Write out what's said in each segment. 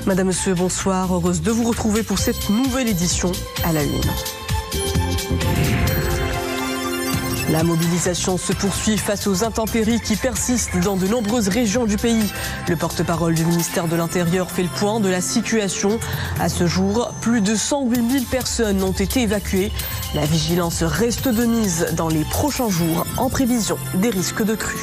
Madame, Monsieur, bonsoir. Heureuse de vous retrouver pour cette nouvelle édition à la une. La mobilisation se poursuit face aux intempéries qui persistent dans de nombreuses régions du pays. Le porte-parole du ministère de l'Intérieur fait le point de la situation. À ce jour, plus de 108 000 personnes ont été évacuées. La vigilance reste de mise dans les prochains jours en prévision des risques de crue.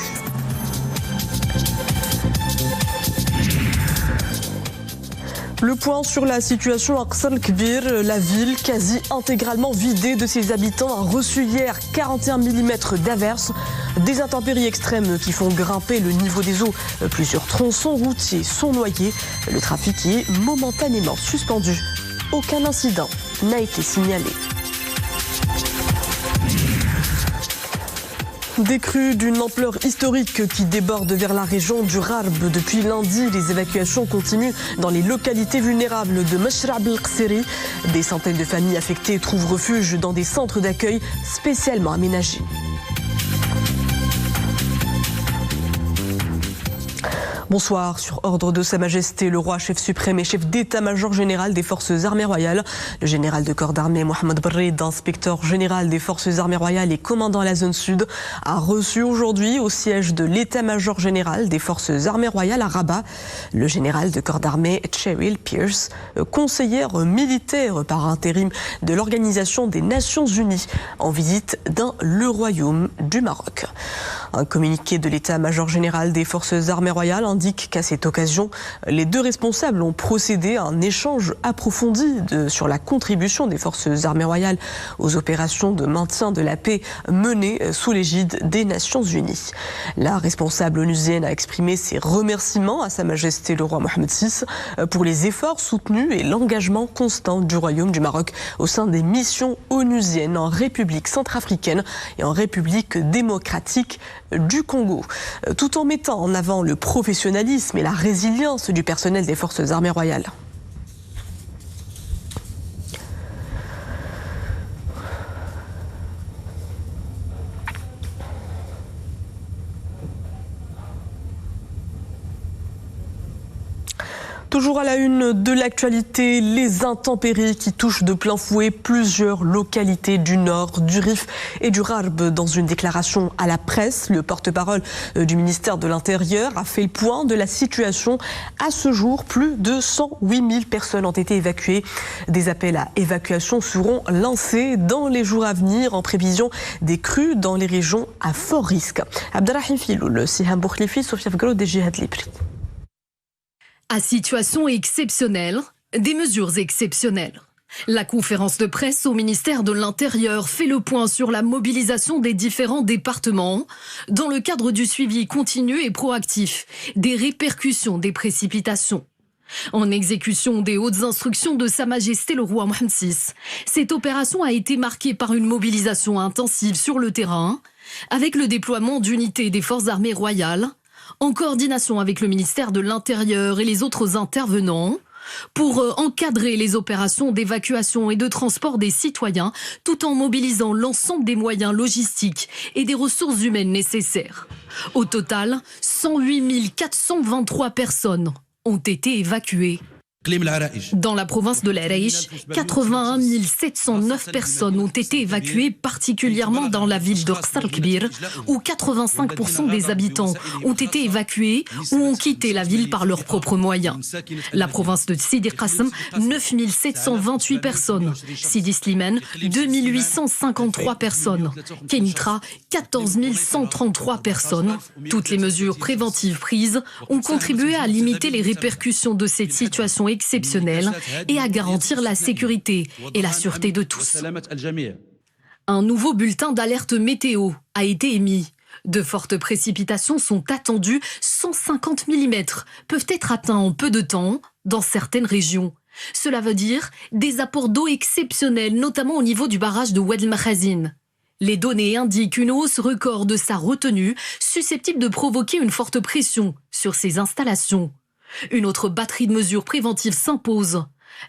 Le point sur la situation à Aqsa el-Kbir, la ville quasi intégralement vidée de ses habitants, a reçu hier 41 mm d'averses. Des intempéries extrêmes qui font grimper le niveau des eaux. Plusieurs tronçons routiers sont noyés. Le trafic y est momentanément suspendu. Aucun incident n'a été signalé. Des crues d'une ampleur historique qui débordent vers la région du Rarb. Depuis lundi, les évacuations continuent dans les localités vulnérables de Mashrab el-Qsiri. Des centaines de familles affectées trouvent refuge dans des centres d'accueil spécialement aménagés. Bonsoir. Sur ordre de Sa Majesté, le roi, chef suprême et chef d'état-major général des forces armées royales, le général de corps d'armée Mohamed Barrid, inspecteur général des forces armées royales et commandant à la zone sud, a reçu aujourd'hui au siège de l'état-major général des forces armées royales à Rabat le général de corps d'armée Cheryl Pierce, conseillère militaire par intérim de l'Organisation des Nations Unies, en visite dans le royaume du Maroc. Un communiqué de l'état-major général des forces armées royales indique qu'à cette occasion, les deux responsables ont procédé à un échange approfondi sur la contribution des forces armées royales aux opérations de maintien de la paix menées sous l'égide des Nations Unies. La responsable onusienne a exprimé ses remerciements à Sa Majesté le roi Mohamed VI pour les efforts soutenus et l'engagement constant du royaume du Maroc au sein des missions onusiennes en République centrafricaine et en République démocratique du Congo, tout en mettant en avant le professionnalisme et la résilience du personnel des forces armées royales. Toujours à la une de l'actualité, les intempéries qui touchent de plein fouet plusieurs localités du nord, du Rif et du Rarb. Dans une déclaration à la presse, le porte-parole du ministère de l'Intérieur a fait le point de la situation. À ce jour, plus de 108 000 personnes ont été évacuées. Des appels à évacuation seront lancés dans les jours à venir en prévision des crues dans les régions à fort risque. Abdelrahim Filoul, Siham Boukhlifi, Sofia Fgalo, des Jihad Libri. À situation exceptionnelle, des mesures exceptionnelles. La conférence de presse au ministère de l'Intérieur fait le point sur la mobilisation des différents départements dans le cadre du suivi continu et proactif des répercussions des précipitations. En exécution des hautes instructions de Sa Majesté le roi Mohamed VI, cette opération a été marquée par une mobilisation intensive sur le terrain, avec le déploiement d'unités des forces armées royales, en coordination avec le ministère de l'Intérieur et les autres intervenants, pour encadrer les opérations d'évacuation et de transport des citoyens, tout en mobilisant l'ensemble des moyens logistiques et des ressources humaines nécessaires. Au total, 108 423 personnes ont été évacuées. Dans la province de l'Araïch, 81 709 personnes ont été évacuées, particulièrement dans la ville de Aqsa el-Kbir, où 85% des habitants ont été évacués ou ont quitté la ville par leurs propres moyens. La province de Sidi Qassem, 9 728 personnes. Sidi Slimane, 2 853 personnes. Kenitra, 14 133 personnes. Toutes les mesures préventives prises ont contribué à limiter les répercussions de cette situation exceptionnelle et à garantir la sécurité et la sûreté de tous. Un nouveau bulletin d'alerte météo a été émis. De fortes précipitations sont attendues, 150 mm peuvent être atteints en peu de temps dans certaines régions. Cela veut dire des apports d'eau exceptionnels, notamment au niveau du barrage de Oued el-Makhazin. Les données indiquent une hausse record de sa retenue, susceptible de provoquer une forte pression sur ces installations. Une autre batterie de mesures préventives s'impose.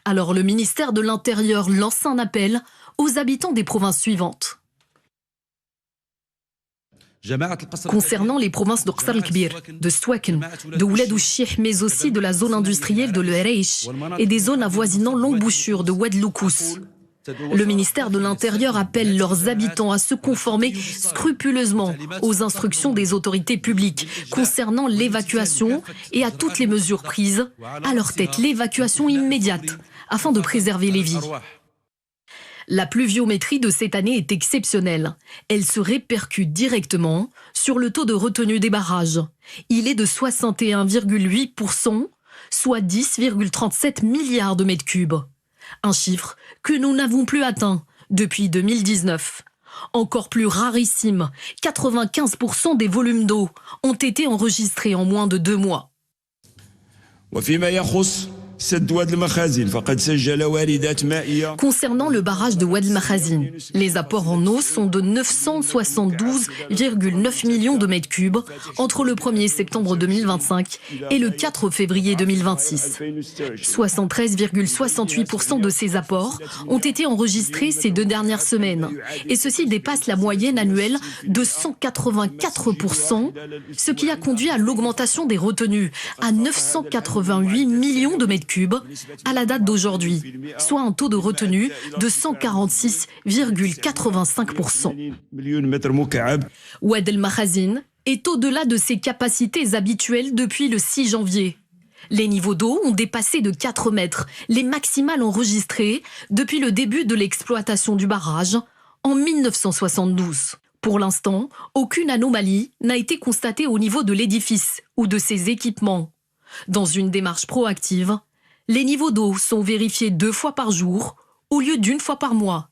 Alors le ministère de l'Intérieur lance un appel aux habitants des provinces suivantes. Concernant les provinces de Qsar el-Kbir, de Swaken, de Ouled Ouchih, mais aussi de la zone industrielle de l'Ereish et des zones avoisinant l'embouchure de Oued Loukous. Le ministère de l'Intérieur appelle leurs habitants à se conformer scrupuleusement aux instructions des autorités publiques concernant l'évacuation et à toutes les mesures prises, à leur tête l'évacuation immédiate afin de préserver les vies. La pluviométrie de cette année est exceptionnelle. Elle se répercute directement sur le taux de retenue des barrages. Il est de 61,8%, soit 10,37 milliards de mètres cubes. Un chiffre que nous n'avons plus atteint depuis 2019. Encore plus rarissime, 95% des volumes d'eau ont été enregistrés en moins de 2 mois. Concernant le barrage de Oued el-Makhazin, les apports en eau sont de 972,9 millions de mètres cubes entre le 1er septembre 2025 et le 4 février 2026. 73,68% de ces apports ont été enregistrés ces 2 dernières semaines. Et ceci dépasse la moyenne annuelle de 184%, ce qui a conduit à l'augmentation des retenues à 988 millions de mètres cubes à la date d'aujourd'hui, soit un taux de retenue de 146,85%. Oued el-Makhazin est au-delà de ses capacités habituelles depuis le 6 janvier. Les niveaux d'eau ont dépassé de 4 mètres, les maximales enregistrées depuis le début de l'exploitation du barrage en 1972. Pour l'instant, aucune anomalie n'a été constatée au niveau de l'édifice ou de ses équipements. Dans une démarche proactive, les niveaux d'eau sont vérifiés 2 fois par jour au lieu d'1 fois par mois.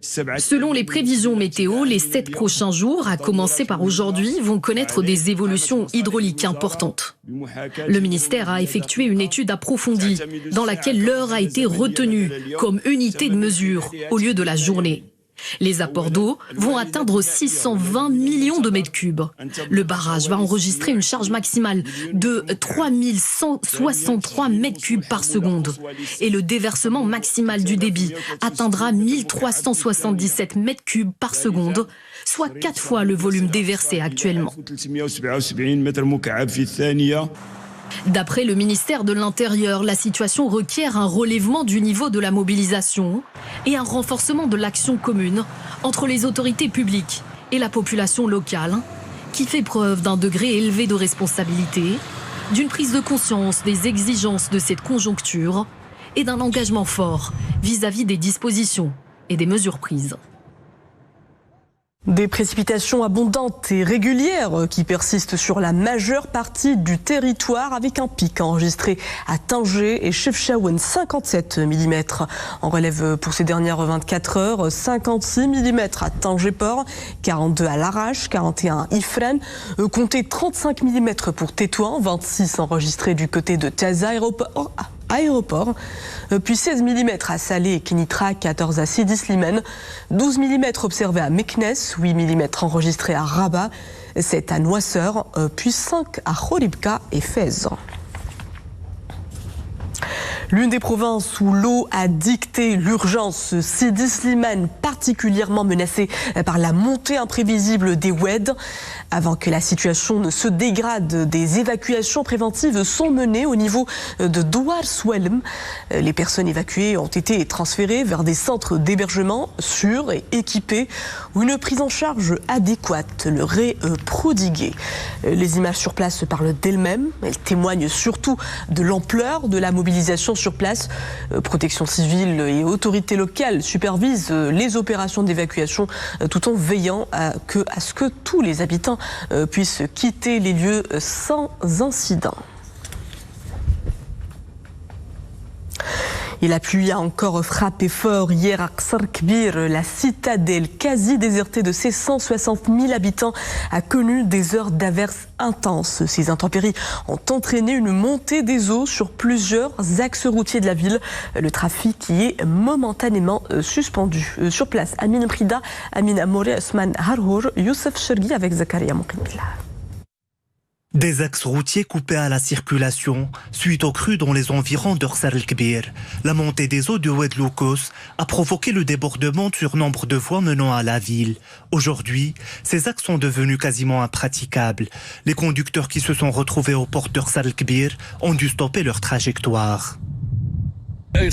Selon les prévisions météo, les 7 prochains jours, à commencer par aujourd'hui, vont connaître des évolutions hydrauliques importantes. Le ministère a effectué une étude approfondie dans laquelle l'heure a été retenue comme unité de mesure au lieu de la journée. Les apports d'eau vont atteindre 620 millions de mètres cubes. Le barrage va enregistrer une charge maximale de 3163 mètres cubes par seconde. Et le déversement maximal du débit atteindra 1377 mètres cubes par seconde, soit 4 fois le volume déversé actuellement. D'après le ministère de l'Intérieur, la situation requiert un relèvement du niveau de la mobilisation et un renforcement de l'action commune entre les autorités publiques et la population locale, qui fait preuve d'un degré élevé de responsabilité, d'une prise de conscience des exigences de cette conjoncture et d'un engagement fort vis-à-vis des dispositions et des mesures prises. Des précipitations abondantes et régulières qui persistent sur la majeure partie du territoire, avec un pic enregistré à Tanger et Chefchaouen, 57 mm. En relève pour ces dernières 24 heures, 56 mm à Tanger-Port, 42 à Larache, 41 à Ifrane, comptez 35 mm pour Tétouan, 26 enregistrés du côté de Taza Aéroport, puis 16 mm à Salé et Kenitra, 14 à Sidi Slimane, 12 mm observés à Meknes, 8 mm enregistrés à Rabat, 7 à Noisseur, puis 5 à Khoribka et Fès. L'une des provinces où l'eau a dicté l'urgence, Sidi Slimane, particulièrement menacée par la montée imprévisible des oueds. Avant que la situation ne se dégrade, des évacuations préventives sont menées au niveau de Douar Swelm. Les personnes évacuées ont été transférées vers des centres d'hébergement sûrs et équipés où une prise en charge adéquate leur est prodiguée. Les images sur place parlent d'elles-mêmes. Elles témoignent surtout de l'ampleur de la mobilisation sur place. Protection civile et autorités locales supervisent les opérations d'évacuation tout en veillant à ce que tous les habitants puissent quitter les lieux sans incident. Et la pluie a encore frappé fort hier à Qsar el-Kbir. La citadelle quasi désertée de ses 160 000 habitants a connu des heures d'averses intenses. Ces intempéries ont entraîné une montée des eaux sur plusieurs axes routiers de la ville. Le trafic y est momentanément suspendu. Sur place, Amine Prida, Amine Amore, Osman Harhour, Youssef Chergui avec Zakaria Moukimbillah. Des axes routiers coupés à la circulation suite aux crues dans les environs d'Orsar el-Kbir. La montée des eaux du Oued Loukos a provoqué le débordement sur nombre de voies menant à la ville. Aujourd'hui, ces axes sont devenus quasiment impraticables. Les conducteurs qui se sont retrouvés aux portes d'Orsar el-Kbir ont dû stopper leur trajectoire. La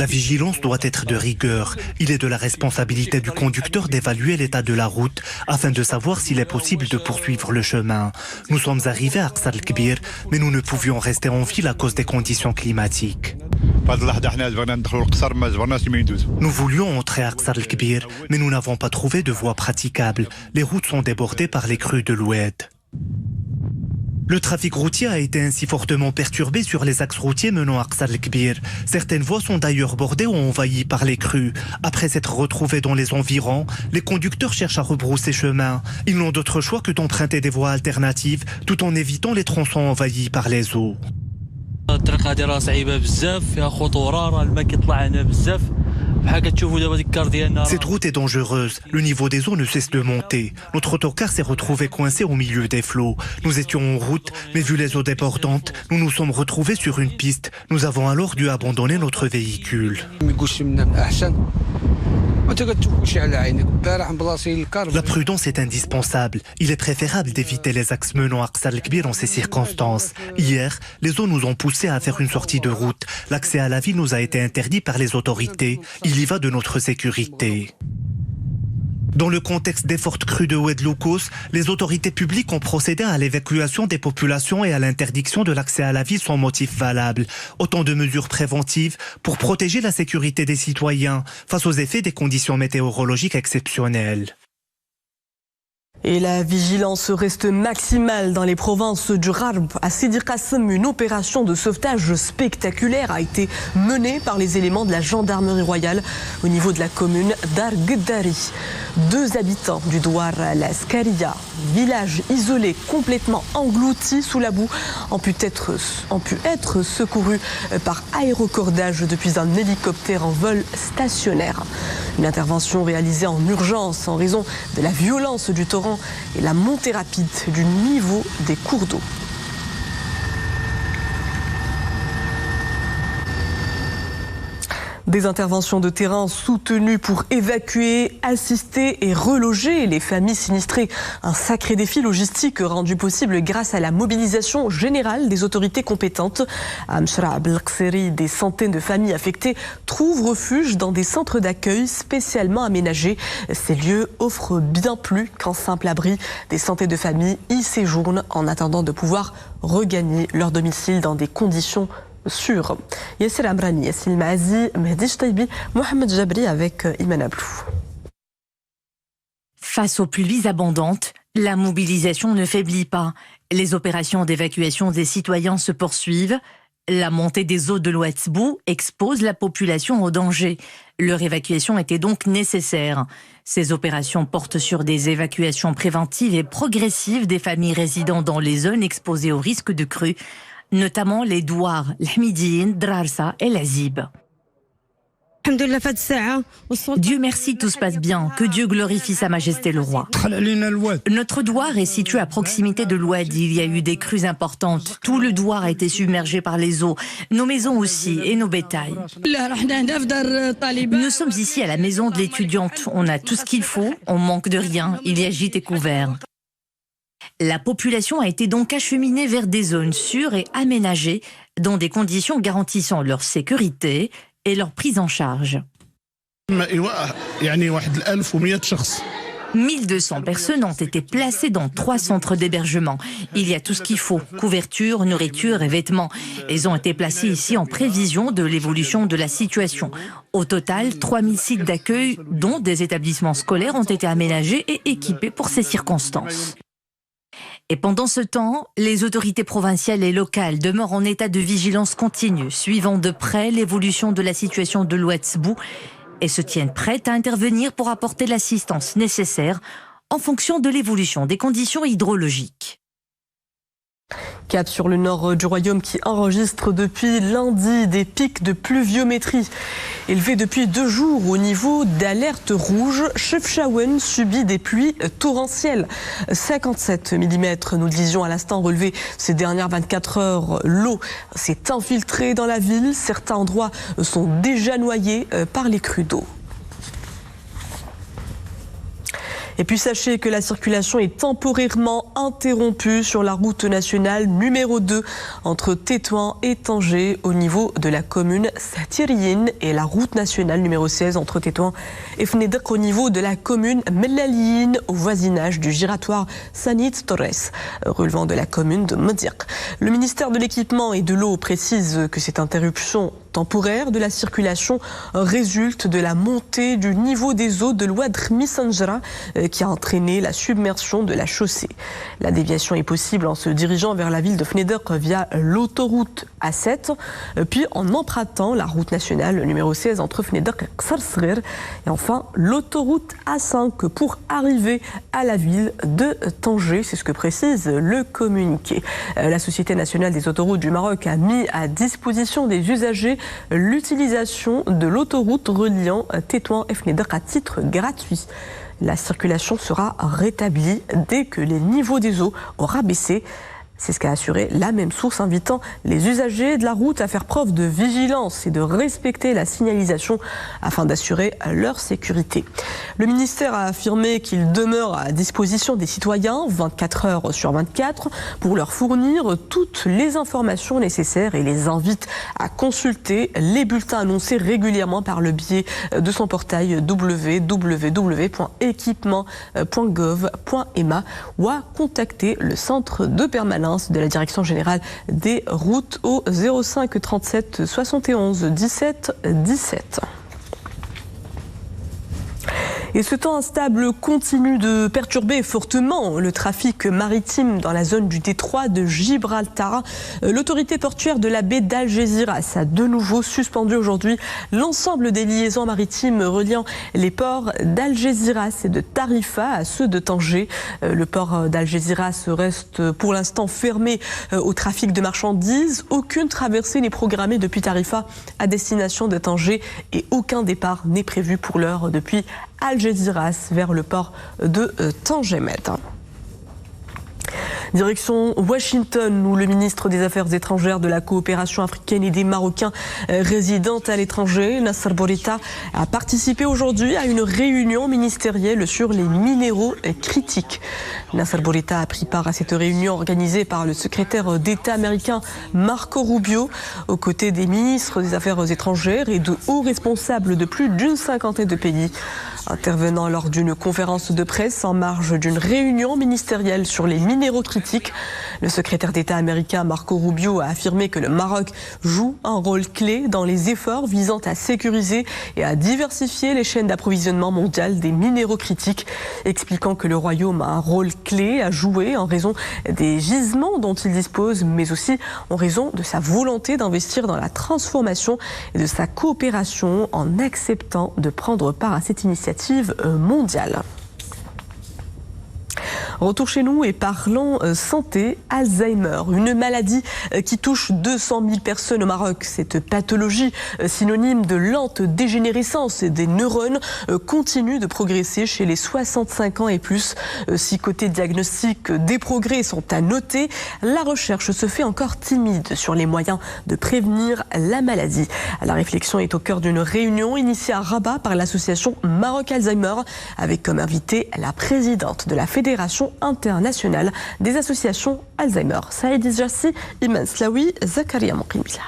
vigilance doit être de rigueur. Il est de la responsabilité du conducteur d'évaluer l'état de la route afin de savoir s'il est possible de poursuivre le chemin. Nous sommes arrivés à Orsar el-Kbir, mais nous ne pouvions rester en ville à cause des conditions climatiques. Nous voulions entrer à Orsar el-Kbir, mais nous n'avons pas trouvé de voie praticable. Les routes sont débordées par les crues de l'Oued. Le trafic routier a été ainsi fortement perturbé sur les axes routiers menant à Orsar el-Kbir. Certaines voies sont d'ailleurs bordées ou envahies par les crues. Après s'être retrouvés dans les environs, les conducteurs cherchent à rebrousser chemin. Ils n'ont d'autre choix que d'emprunter des voies alternatives tout en évitant les tronçons envahis par les eaux. Cette route est dangereuse. Le niveau des eaux ne cesse de monter. Notre autocar s'est retrouvé coincé au milieu des flots. Nous étions en route, mais vu les eaux débordantes, nous nous sommes retrouvés sur une piste. Nous avons alors dû abandonner notre véhicule. La prudence est indispensable. Il est préférable d'éviter les axes menant à Orsar el-Kbir en ces circonstances. Hier, les eaux nous ont poussés à faire une sortie de route. L'accès à la ville nous a été interdit par les autorités. Il y va de notre sécurité. Dans le contexte des fortes crues de Oued Loukos, les autorités publiques ont procédé à l'évacuation des populations et à l'interdiction de l'accès à la ville sans motif valable. Autant de mesures préventives pour protéger la sécurité des citoyens face aux effets des conditions météorologiques exceptionnelles. Et la vigilance reste maximale dans les provinces du Gharb. À Sidi Qassem, une opération de sauvetage spectaculaire a été menée par les éléments de la gendarmerie royale au niveau de la commune d'Ar Gdari. 2 habitants du Douar al-Askaria, village isolé complètement englouti sous la boue, ont pu être secourus par aérocordage depuis un hélicoptère en vol stationnaire. Une intervention réalisée en urgence en raison de la violence du torrent et la montée rapide du niveau des cours d'eau. Des interventions de terrain soutenues pour évacuer, assister et reloger les familles sinistrées. Un sacré défi logistique rendu possible grâce à la mobilisation générale des autorités compétentes. À Mshra Belqseri, des centaines de familles affectées trouvent refuge dans des centres d'accueil spécialement aménagés. Ces lieux offrent bien plus qu'un simple abri. Des centaines de familles y séjournent en attendant de pouvoir regagner leur domicile dans des conditions sûr. Yassir Amrani, Yassine Maazi, Mehdi Chtaibi, Mohamed Jabri avec Iman Ablou. Face aux pluies abondantes, la mobilisation ne faiblit pas. Les opérations d'évacuation des citoyens se poursuivent. La montée des eaux de l'Ouetzbou expose la population au danger. Leur évacuation était donc nécessaire. Ces opérations portent sur des évacuations préventives et progressives des familles résidant dans les zones exposées au risque de crue, notamment les Douar, l'Hamidine, Drarsa et l'Azib. Dieu merci, tout se passe bien. Que Dieu glorifie Sa Majesté le Roi. Notre douar est situé à proximité de l'Oued. Il y a eu des crues importantes. Tout le douar a été submergé par les eaux. Nos maisons aussi et nos bétails. Nous sommes ici à la maison de l'étudiante. On a tout ce qu'il faut. On manque de rien. Il y a gîte et couvert. La population a été donc acheminée vers des zones sûres et aménagées dans des conditions garantissant leur sécurité et leur prise en charge. 1200 personnes ont été placées dans 3 centres d'hébergement. Il y a tout ce qu'il faut, couverture, nourriture et vêtements. Elles ont été placées ici en prévision de l'évolution de la situation. Au total, 3000 sites d'accueil, dont des établissements scolaires, ont été aménagés et équipés pour ces circonstances. Et pendant ce temps, les autorités provinciales et locales demeurent en état de vigilance continue, suivant de près l'évolution de la situation de l'Ouetzbou et se tiennent prêtes à intervenir pour apporter l'assistance nécessaire en fonction de l'évolution des conditions hydrologiques. Cap sur le nord du royaume qui enregistre depuis lundi des pics de pluviométrie élevés depuis 2 jours au niveau d'alerte rouge. Chefchaouen subit des pluies torrentielles. 57 mm, nous le disions à l'instant, relevé ces dernières 24 heures. L'eau s'est infiltrée dans la ville. Certains endroits sont déjà noyés par les crues d'eau. Et puis sachez que la circulation est temporairement interrompue sur la route nationale numéro 2 entre Tétouan et Tanger au niveau de la commune Satiriyine et la route nationale numéro 16 entre Tétouan et Fnedek au niveau de la commune Mellaliyine au voisinage du giratoire Sanit Torres relevant de la commune de Modiak. Le ministère de l'Équipement et de l'Eau précise que cette interruption temporaire de la circulation résulte de la montée du niveau des eaux de l'Ouad Misanjra qui a entraîné la submersion de la chaussée. La déviation est possible en se dirigeant vers la ville de Fnedek via l'autoroute A7, puis en empruntant la route nationale numéro 16 entre Fnedek et Ksarsrir, et enfin l'autoroute A5 pour arriver à la ville de Tanger. C'est ce que précise le communiqué. La Société nationale des autoroutes du Maroc a mis à disposition des usagers l'utilisation de l'autoroute reliant Tétouan et Fnedek à titre gratuit. La circulation sera rétablie dès que les niveaux des eaux aura baissé. C'est ce qu'a assuré la même source, invitant les usagers de la route à faire preuve de vigilance et de respecter la signalisation afin d'assurer leur sécurité. Le ministère a affirmé qu'il demeure à disposition des citoyens 24 heures sur 24 pour leur fournir toutes les informations nécessaires et les invite à consulter les bulletins annoncés régulièrement par le biais de son portail www.equipement.gov.ma ou à contacter le centre de permanence de la Direction générale des routes au 05 37 71 17 17. Et ce temps instable continue de perturber fortement le trafic maritime dans la zone du détroit de Gibraltar. L'autorité portuaire de la baie d'Algésiras a de nouveau suspendu aujourd'hui l'ensemble des liaisons maritimes reliant les ports d'Algésiras et de Tarifa à ceux de Tanger. Le port d'Algésiras reste pour l'instant fermé au trafic de marchandises. Aucune traversée n'est programmée depuis Tarifa à destination de Tanger et aucun départ n'est prévu pour l'heure depuis Algésiras vers le port de Tangemet. Direction Washington, où le ministre des Affaires étrangères, de la coopération africaine et des Marocains résidant à l'étranger, Nasser Bourita, a participé aujourd'hui à une réunion ministérielle sur les minéraux critiques. Nasser Bourita a pris part à cette réunion organisée par le secrétaire d'État américain Marco Rubio, aux côtés des ministres des Affaires étrangères et de hauts responsables de plus d'une cinquantaine de pays. Intervenant lors d'une conférence de presse en marge d'une réunion ministérielle sur les minéraux critiques, le secrétaire d'État américain Marco Rubio a affirmé que le Maroc joue un rôle clé dans les efforts visant à sécuriser et à diversifier les chaînes d'approvisionnement mondiales des minéraux critiques, expliquant que le Royaume a un rôle clé à jouer en raison des gisements dont il dispose, mais aussi en raison de sa volonté d'investir dans la transformation et de sa coopération en acceptant de prendre part à cette initiative mondiale. Retour chez nous et parlons santé, Alzheimer, une maladie qui touche 200 000 personnes au Maroc. Cette pathologie, synonyme de lente dégénérescence des neurones, continue de progresser chez les 65 ans et plus. Si côté diagnostic, des progrès sont à noter, la recherche se fait encore timide sur les moyens de prévenir la maladie. La réflexion est au cœur d'une réunion initiée à Rabat par l'association Maroc Alzheimer, avec comme invitée la présidente de la Fédération internationale des associations Alzheimer. Saïd Izjassi, Iman Slaoui, Zakaria Moukimila.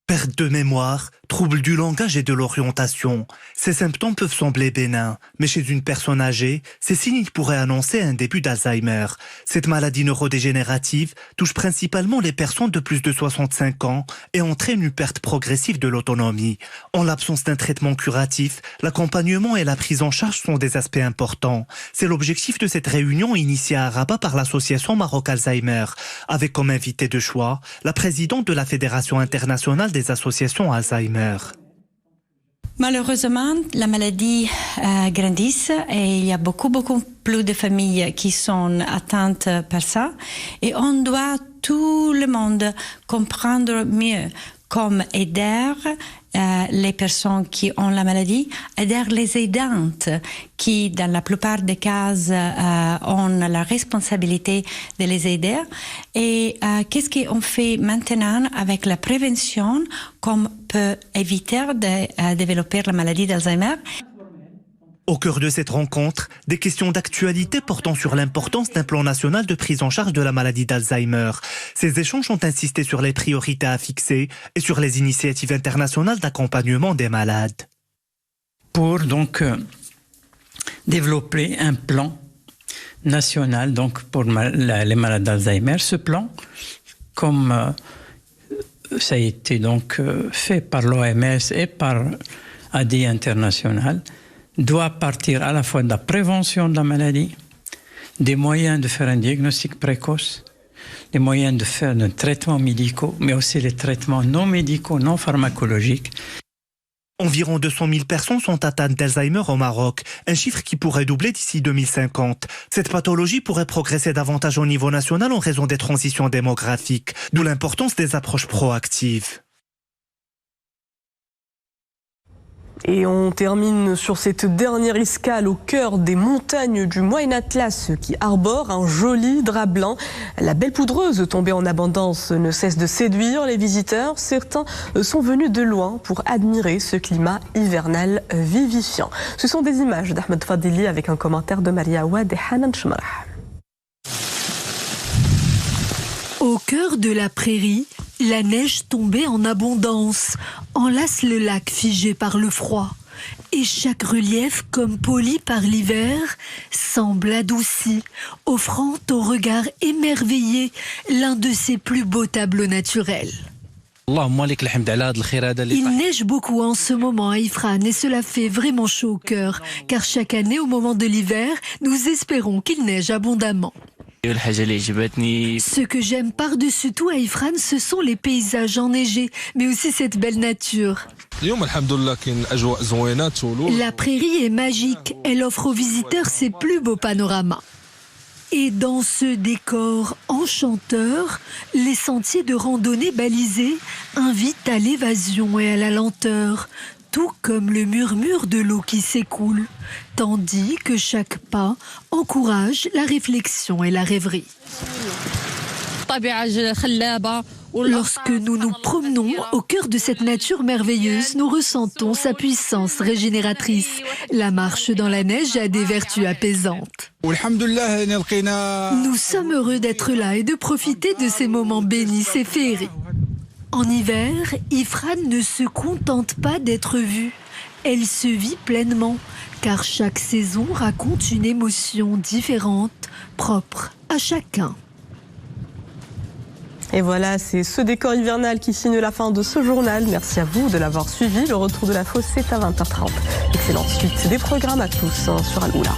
Perte de mémoire, troubles du langage et de l'orientation. Ces symptômes peuvent sembler bénins, mais chez une personne âgée, ces signes pourraient annoncer un début d'Alzheimer. Cette maladie neurodégénérative touche principalement les personnes de plus de 65 ans et entraîne une perte progressive de l'autonomie. En l'absence d'un traitement curatif, l'accompagnement et la prise en charge sont des aspects importants. C'est l'objectif de cette réunion initiée à Rabat par l'association Maroc Alzheimer, avec comme invité de choix la présidente de la Fédération internationale des associations Alzheimer. Malheureusement, la maladie grandit et il y a beaucoup plus de familles qui sont atteintes par ça. Et on doit tout le monde comprendre mieux, comme aider les personnes qui ont la maladie, aider les aidantes qui, dans la plupart des cas, ont la responsabilité de les aider. Et qu'est-ce qu'on fait maintenant avec la prévention, comme peut éviter de développer la maladie d'Alzheimer? Au cœur de cette rencontre, des questions d'actualité portant sur l'importance d'un plan national de prise en charge de la maladie d'Alzheimer. Ces échanges ont insisté sur les priorités à fixer et sur les initiatives internationales d'accompagnement des malades. Pour donc développer un plan national donc pour les malades d'Alzheimer, ce plan, comme ça a été donc fait par l'OMS et par ADI International, doit partir à la fois de la prévention de la maladie, des moyens de faire un diagnostic précoce, des moyens de faire des traitements médicaux, mais aussi les traitements non médicaux, non pharmacologiques. Environ 200 000 personnes sont atteintes d'Alzheimer au Maroc, un chiffre qui pourrait doubler d'ici 2050. Cette pathologie pourrait progresser davantage au niveau national en raison des transitions démographiques, d'où l'importance des approches proactives. Et on termine sur cette dernière escale au cœur des montagnes du Moyen Atlas qui arbore un joli drap blanc. La belle poudreuse tombée en abondance ne cesse de séduire les visiteurs. Certains sont venus de loin pour admirer ce climat hivernal vivifiant. Ce sont des images d'Ahmed Fadili avec un commentaire de Maria Ouad et Hanan Chmarah. Au cœur de la prairie, la neige tombée en abondance enlace le lac figé par le froid. Et chaque relief, comme poli par l'hiver, semble adouci, offrant au regard émerveillé l'un de ses plus beaux tableaux naturels. Il neige beaucoup en ce moment à Ifrane et cela fait vraiment chaud au cœur, car chaque année au moment de l'hiver, nous espérons qu'il neige abondamment. Ce que j'aime par-dessus tout à Ifrane, ce sont les paysages enneigés, mais aussi cette belle nature. La prairie est magique, elle offre aux visiteurs ses plus beaux panoramas. Et dans ce décor enchanteur, les sentiers de randonnée balisés invitent à l'évasion et à la lenteur, tout comme le murmure de l'eau qui s'écoule, tandis que chaque pas encourage la réflexion et la rêverie. Lorsque nous nous promenons au cœur de cette nature merveilleuse, nous ressentons sa puissance régénératrice. La marche dans la neige a des vertus apaisantes. Nous sommes heureux d'être là et de profiter de ces moments bénis et féeriques. En hiver, Ifrane ne se contente pas d'être vue. Elle se vit pleinement, car chaque saison raconte une émotion différente, propre à chacun. Et voilà, c'est ce décor hivernal qui signe la fin de ce journal. Merci à vous de l'avoir suivi. Le retour de l'info, c'est à 20h30. Excellente suite des programmes à tous sur Al-Oula.